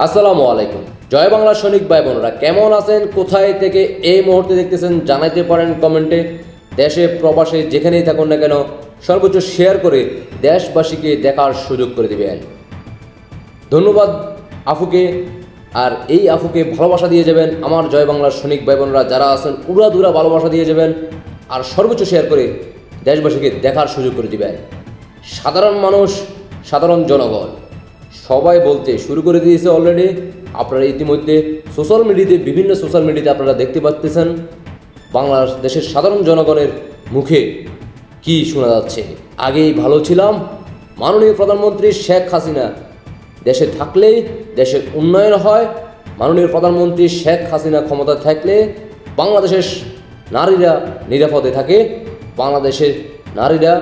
আসসালামু আলাইকুম। জয় বাংলা সৈনিক ভাই বোনেরা কেমন আছেন, কোথায় থেকে এই মুহূর্তে দেখতেছেন জানাইতে পারেন কমেন্টে। দেশে প্রবাসে যেখানেই থাকুন না কেন সর্বোচ্চ শেয়ার করে দেশবাসীকে দেখার সুযোগ করে দিবেন। ধন্যবাদ আফুকে। আর এই আফুকে ভালোবাসা দিয়ে যাবেন আমার জয় বাংলার সৈনিক ভাই বোনেরা যারা আছেন, উড়াধুরা ভালোবাসা দিয়ে যাবেন আর সর্বোচ্চ শেয়ার করে দেশবাসীকে দেখার সুযোগ করে দিবেন। সাধারণ মানুষ, সাধারণ জনগণ সবাই বলতে শুরু করে দিয়েছে অলরেডি। আপনারা ইতিমধ্যে বিভিন্ন সোশ্যাল মিডিয়াতে আপনারা দেখতে পাচ্ছেন বাংলাদেশের সাধারণ জনগণের মুখে কি শোনা যাচ্ছে। আগেই ভালো ছিলাম, মাননীয় প্রধানমন্ত্রী শেখ হাসিনা দেশে থাকলেই দেশের উন্নয়ন হয়, মাননীয় প্রধানমন্ত্রী শেখ হাসিনা ক্ষমতা থাকলে বাংলাদেশের নারীরা নিরাপদে থাকে, বাংলাদেশের নারীরা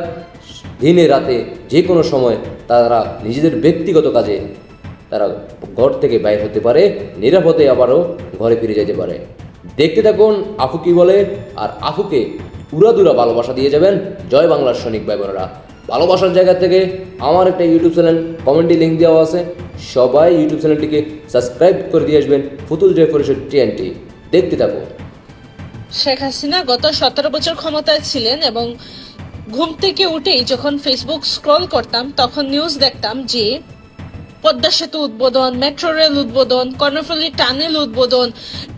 দিনে রাতে যে কোনো সময় তারা নিজেদের ব্যক্তিগত কাজে তারা ঘর থেকে বাইর হতে পারে, নিরাপদে আবারও ঘরে ফিরে যেতে পারে। দেখতে থাকুন আফু কি বলে, আর আফুকে উড়াদুরা ভালোবাসা দিয়ে যাবেন জয় বাংলার সৈনিক ভাই বোনেরা। ভালোবাসার জায়গা থেকে আমার একটা ইউটিউব চ্যানেল কমেন্টে লিঙ্ক দেওয়া আছে, সবাই ইউটিউব চ্যানেলটিকে সাবস্ক্রাইব করে দিয়ে আসবেন। ফুতুল জয় পরিষদ TNT। দেখতে থাকুন। শেখ হাসিনা গত 17 বছর ক্ষমতায় ছিলেন এবং ঘুম থেকে উঠেই যখন ফেসবুক স্ক্রল করতাম তখন নিউজ দেখতাম যে পদ্মা সেতু উদ্বোধন, মেট্রো রেল উদ্বোধন, কর্ণফুলী টানেল উদ্বোধন,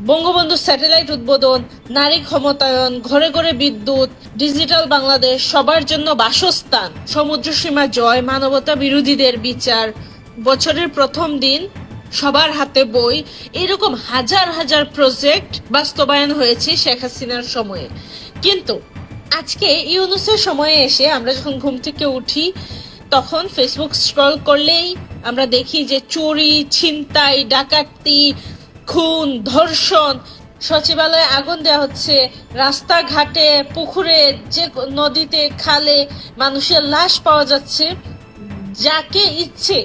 বঙ্গবন্ধু স্যাটেলাইট উদ্বোধন, নারী ক্ষমতায়ন, ঘরে ঘরে বিদ্যুৎ, ডিজিটাল বাংলাদেশ, সবার জন্য বাসস্থান, সমুদ্র সীমা জয়, মানবতা বিরোধীদের বিচার, বছরের প্রথম দিন, সবার হাতে বই, এরকম হাজার হাজার প্রজেক্ট বাস্তবায়ন হয়েছে শেখ হাসিনার সময়ে। কিন্তু আজকে ইউনূসের সময়ে এসে আমরা যখন ঘুম থেকে উঠি তখন ফেসবুক স্ক্রল করলেই আমরা দেখি যে চুরি, ছিনতাই, ডাকাতি, খুন, ধর্ষণ, সচিবালয়ে আগুন দেওয়া হচ্ছে, রাস্তাঘাটে, পুকুরে, যে নদীতে, খালে মানুষের লাশ পাওয়া যাচ্ছে, যাকে ইচ্ছে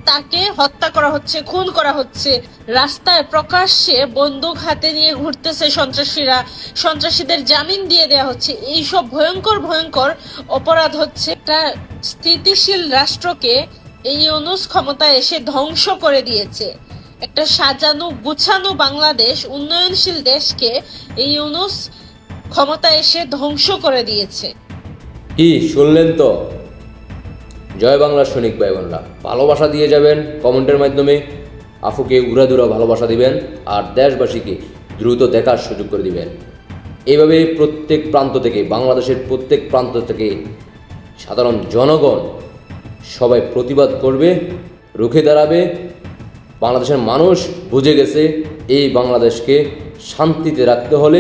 তাকে হত্যা করা হচ্ছে, খুন করা হচ্ছে, রাস্তায় প্রকাশ্যে বন্দুক হাতে নিয়ে ঘুরতেছে সন্ত্রাসীরা, সন্ত্রাসীদের জামিন দিয়ে দেওয়া হচ্ছে। এইসব ভয়ঙ্কর ভয়ঙ্কর অপরাধ হচ্ছে। একটা স্থিতিশীল রাষ্ট্রকে এই ইউনূস ক্ষমতায় এসে ধ্বংস করে দিয়েছে। একটা সাজানো গুছানো বাংলাদেশ, উন্নয়নশীল দেশকে এই ইউনূস ক্ষমতায় এসে ধ্বংস করে দিয়েছে। কি শুনলেন তো? জয় বাংলার সৈনিক ভাই বোনরা ভালোবাসা দিয়ে যাবেন কমেন্টের মাধ্যমে, আফুকে উড়াদুরা ভালোবাসা দিবেন আর দেশবাসীকে দ্রুত দেখার সুযোগ করে দিবেন। এইভাবে প্রত্যেক প্রান্ত থেকে, বাংলাদেশের প্রত্যেক প্রান্ত থেকে সাধারণ জনগণ সবাই প্রতিবাদ করবে, রুখে দাঁড়াবে। বাংলাদেশের মানুষ বুঝে গেছে এই বাংলাদেশকে শান্তিতে রাখতে হলে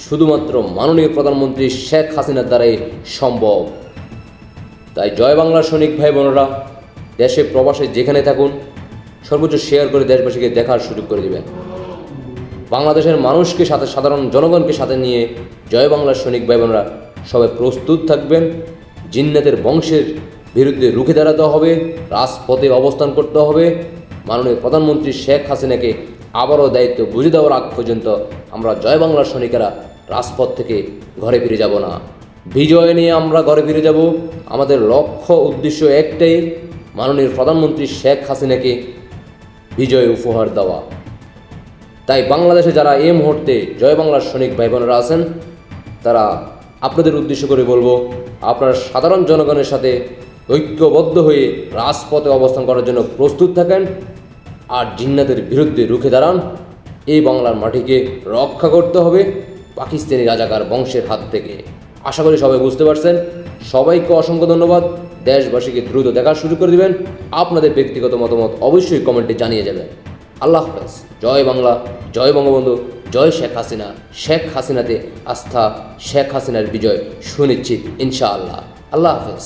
শুধুমাত্র মাননীয় প্রধানমন্ত্রী শেখ হাসিনার দ্বারাই সম্ভব। তাই জয় বাংলার সৈনিক ভাই বোনেরা দেশে প্রবাসে যেখানে থাকুন সর্বোচ্চ শেয়ার করে দেশবাসীকে দেখার সুযোগ করে দিবেন। বাংলাদেশের মানুষকে সাথে, সাধারণ জনগণকে সাথে নিয়ে জয় বাংলার সৈনিক ভাই বোনেরা সবাই প্রস্তুত থাকবেন। জিন্নাতের বংশের বিরুদ্ধে রুখে দাঁড়াতে হবে, রাজপথে অবস্থান করতে হবে। মাননীয় প্রধানমন্ত্রী শেখ হাসিনাকে আবারও দায়িত্ব বুঝে দেওয়ার আগ পর্যন্ত আমরা জয় বাংলার সৈনিকেরা রাজপথ থেকে ঘরে ফিরে যাব না। বিজয় নিয়ে আমরা ঘরে ফিরে যাব। আমাদের লক্ষ্য উদ্দেশ্য একটাই, মাননীয় প্রধানমন্ত্রী শেখ হাসিনাকে বিজয় উপহার দেওয়া। তাই বাংলাদেশে যারা এই মুহূর্তে জয় বাংলার সৈনিক ভাই বোনেরা আছেন তারা আপনাদের উদ্দেশ্য করে বলবো, আপনারা সাধারণ জনগণের সাথে ঐক্যবদ্ধ হয়ে রাজপথে অবস্থান করার জন্য প্রস্তুত থাকেন আর জিন্নাতের বিরুদ্ধে রুখে দাঁড়ান। এই বাংলার মাটিকে রক্ষা করতে হবে পাকিস্তানি রাজাকার বংশের হাত থেকে। আশা করি সবাই বুঝতে পারছেন। সবাইকে অসংখ্য ধন্যবাদ। দেশবাসীকে দ্রুত দেখার সুযোগ করে দেবেন। আপনাদের ব্যক্তিগত মতামত অবশ্যই কমেন্টে জানিয়ে যাবেন। আল্লাহ হাফেজ। জয় বাংলা, জয় বঙ্গবন্ধু, জয় শেখ হাসিনা। শেখ হাসিনাতে আস্থা, শেখ হাসিনার বিজয় সুনিশ্চিত ইনশাআল্লাহ। আল্লাহ হাফেজ।